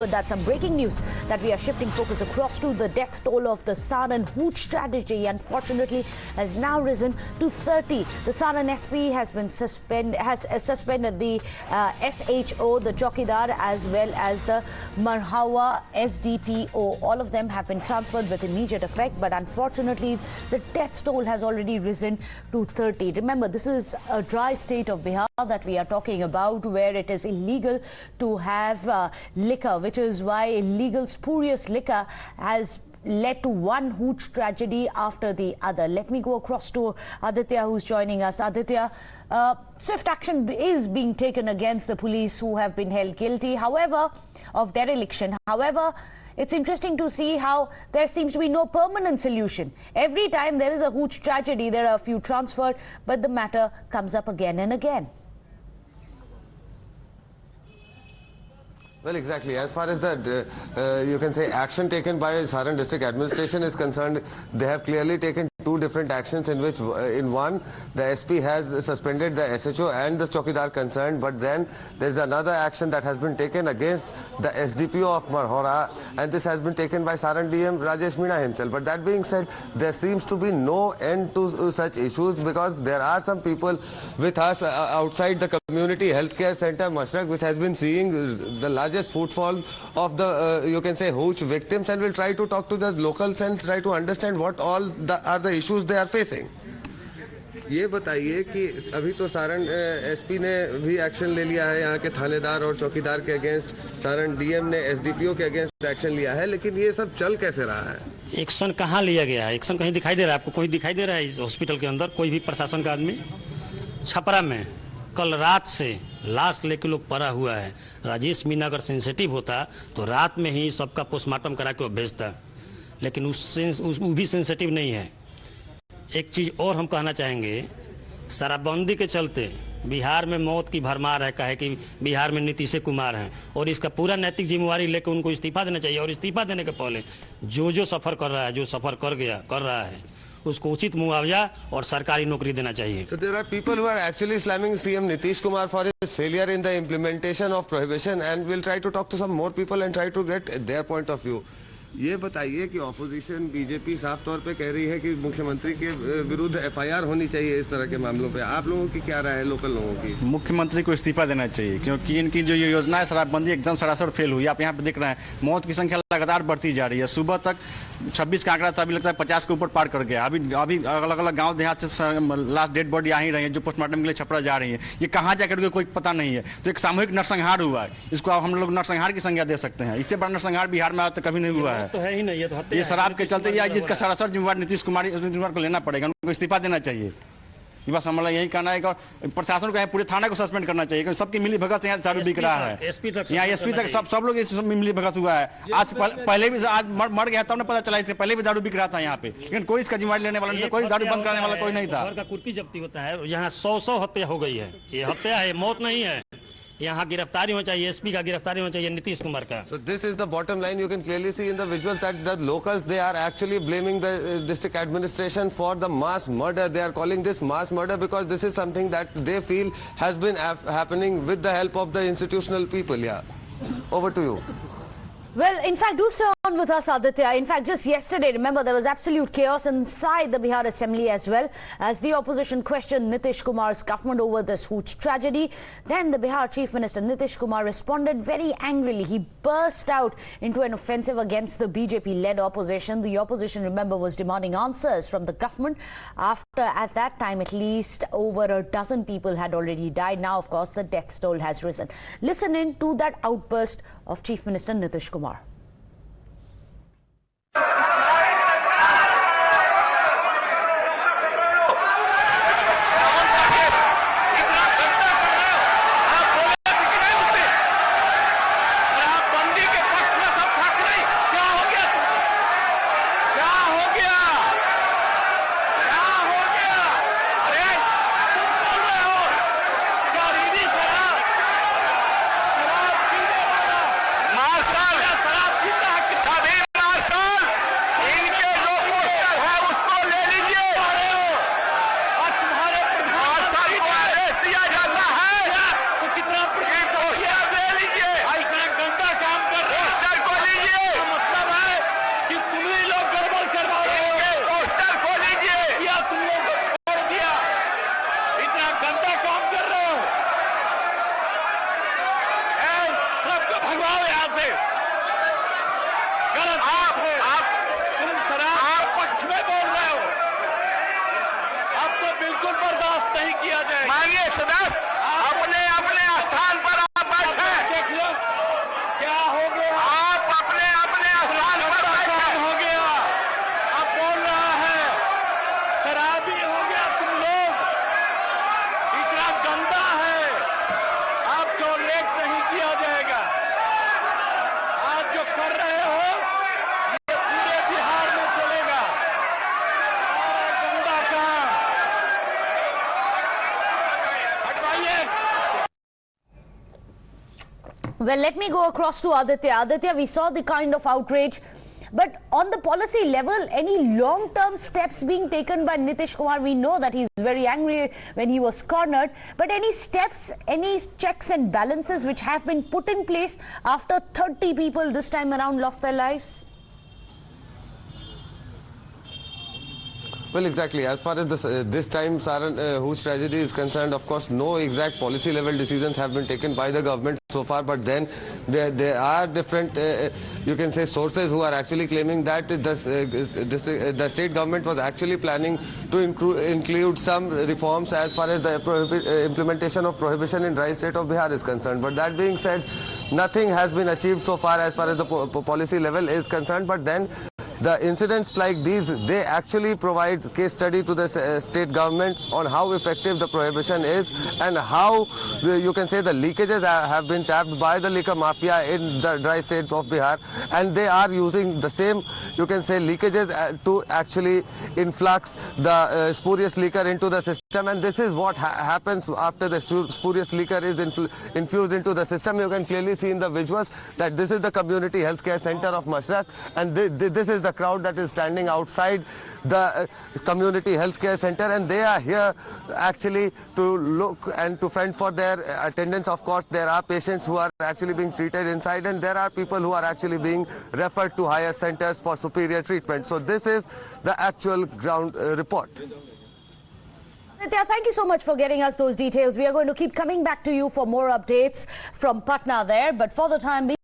But that's some breaking news that we are shifting focus across to the death toll of the Saran Hooch tragedy. Unfortunately, has now risen to 30. The Saran SP has been suspended the SHO, the Chowkidar, as well as the Marhawa SDPO. All of them have been transferred with immediate effect, but unfortunately, the death toll has already risen to 30. Remember, this is a dry state of Bihar that we are talking about, where it is illegal to have liquor, which is why illegal spurious liquor has led to one Hooch tragedy after the other. Let me go across to Aditya, who's joining us. Aditya, swift action is being taken against the police who have been held guilty, however, of dereliction. However, it's interesting to see how there seems to be no permanent solution. Every time there is a Hooch tragedy, there are a few transferred, but the matter comes up again and again. Well, exactly. As far as the, you can say, action taken by Saran district administration is concerned, they have clearly taken two different actions in which, in one, the SP has suspended the SHO and the Chowkidar concerned, but then there is another action that has been taken against the SDPO of Marhora, and this has been taken by Saran DM Rajesh Meena himself. But that being said, there seems to be no end to such issues, because there are some people with us outside the community healthcare center Mashrak, which has been seeing the largest footfall of the, you can say, Hooch victims, and will try to talk to the locals and try to understand what all are the issues they are facing. ये बताइए कि अभी तो Saran SP ने भी action ले लिया है, यहाँ के थानेदार और चौकीदार के अगेंस्ट, सारण डीएम ने एसडीपीओ के अगेंस्ट एक्शन लिया है, लेकिन ये सब चल कैसे रहा है? एक्शन कहाँ लिया गया है? एक्शन कहीं दिखाई दे रहा है आपको? कोई दिखाई दे रहा है इस हॉस्पिटल के अंदर? कोई भी प्रशासन का आदमी? छपरा में कल रात से लाश लेके लोग पड़ा हुआ है। राजेश मीना अगर सेंसिटिव होता तो रात में ही सबका पोस्टमार्टम करा के वो भेजता, लेकिन वो भी सेंसिटिव नहीं है। एक चीज़ और हम कहना चाहेंगे, शराबबंदी के चलते बिहार में मौत की भरमार है, कहे कि बिहार में नीतीश कुमार हैं, और इसका पूरा नैतिक जिम्मेवारी लेकर उनको इस्तीफा देना चाहिए। और इस्तीफा देने के पहले जो सफ़र कर रहा है, जो सफ़र कर रहा है, उसको उचित मुआवजा और सरकारी नौकरी देना चाहिए। So there are people who are actually slamming CM Nitish Kumar for his failure in the implementation of prohibition, and we'll try to talk to some more people and try to get their point of view. ये बताइए कि opposition BJP साफ तौर पे कह रही है कि मुख्यमंत्री के विरुद्ध एफआईआर होनी चाहिए इस तरह के मामलों पे। आप लोगों की क्या राय है, लोकल लोगों की? मुख्यमंत्री को इस्तीफा देना चाहिए, क्योंकि इनकी जो ये योजना है शराबबंदी एकदम सरासर फेल हुई। आप यहाँ पे देख रहे हैं मौत की संख्या लगातार बढ़ती जा रही है। सुबह तक 26 का आंकड़ा था, अभी लगता है 50 के ऊपर पार कर गया। अभी अलग अलग गाँव देहात से लास्ट डेड बॉडी आ ही रही है, जो पोस्टमार्टम के लिए छपरा जा रही है। ये कहाँ जाकर कोई पता नहीं है। तो एक सामूहिक नरसंहार हुआ है, इसको हम लोग नरसंहार की संज्ञा दे सकते हैं। इससे बड़ा नरसंहार बिहार में आज तक कभी नहीं हुआ है। तो है ही नहीं, ये शराब के चलते या जिसका सरासर जिम्मेवार नीतीश कुमार को लेना पड़ेगा, उनको इस्तीफा देना चाहिए। ये बस हमारा यही कहना है। और प्रशासन को पूरे थाना को सस्पेंड करना चाहिए, क्योंकि सबकी मिली भगत से यहाँ दारू बिक रहा है। यहाँ एसपी तक सब लोग इस मिली भगत हुआ है। आज पहले भी आज मर गया तब न पता चला, इससे पहले भी दारू बिक रहा था यहाँ पे, लेकिन कोई इसका जिम्मेवारी लेने वाला नहीं था, कोई दारू बंद कराने वाला कोई नहीं था। घर का कुर्की जब्ती होता है, यहाँ 100 हत्या हो गई है। ये हत्या है, मौत नहीं है। यहाँ गिरफ्तारी होनी चाहिए, एसपी का गिरफ्तारी होनी चाहिए, नीतीश कुमार का। So this is the bottom line. You can clearly see in the visuals that the locals, they are actually blaming the district administration for the mass murder. They are calling this mass murder because this is something that they feel has been happening with the help of the institutional people. Yeah, over to you. Well, in fact, do stay on with us, Aditya. In fact, just yesterday, remember, there was absolute chaos inside the Bihar Assembly as well, as the opposition questioned Nitish Kumar's government over this Hooch tragedy. Then the Bihar Chief Minister Nitish Kumar responded very angrily. He burst out into an offensive against the BJP-led opposition. The opposition, remember, was demanding answers from the government after, at that time, at least over a dozen people had already died. Now, of course, the death toll has risen. Listen in to that outburst of Chief Minister Nitish Kumar. शराब Well, let me go across to Aditya. Aditya, we saw the kind of outrage. But on the policy level, any long-term steps being taken by Nitish Kumar? We know that he's very angry when he was cornered. But any steps, any checks and balances which have been put in place after 30 people this time around lost their lives? Well, exactly. As far as this time Saran Hooch tragedy is concerned, of course, no exact policy level decisions have been taken by the government so far. But then there are different, you can say, sources who are actually claiming that the state government was actually planning to include some reforms as far as the implementation of prohibition in dry state of Bihar is concerned. But that being said, nothing has been achieved so far as the policy level is concerned. But then the incidents like these, they actually provide case study to the state government on how effective the prohibition is and how you can say the leakages have been tapped by the liquor mafia in the dry state of Bihar, and they are using the same, you can say, leakages to actually influx the spurious liquor into the system. And this is what happens after the spurious liquor is infused into the system. You can clearly see in the visuals that this is the community healthcare center of Mashrak, and this is the crowd that is standing outside the community healthcare center, and they are here actually to look and to fend for their attendance. Of course, there are patients who are actually being treated inside, and there are people who are actually being referred to higher centers for superior treatment. So this is the actual ground report. Nitya, thank you so much for getting us those details. We are going to keep coming back to you for more updates from Patna there, but for the time being,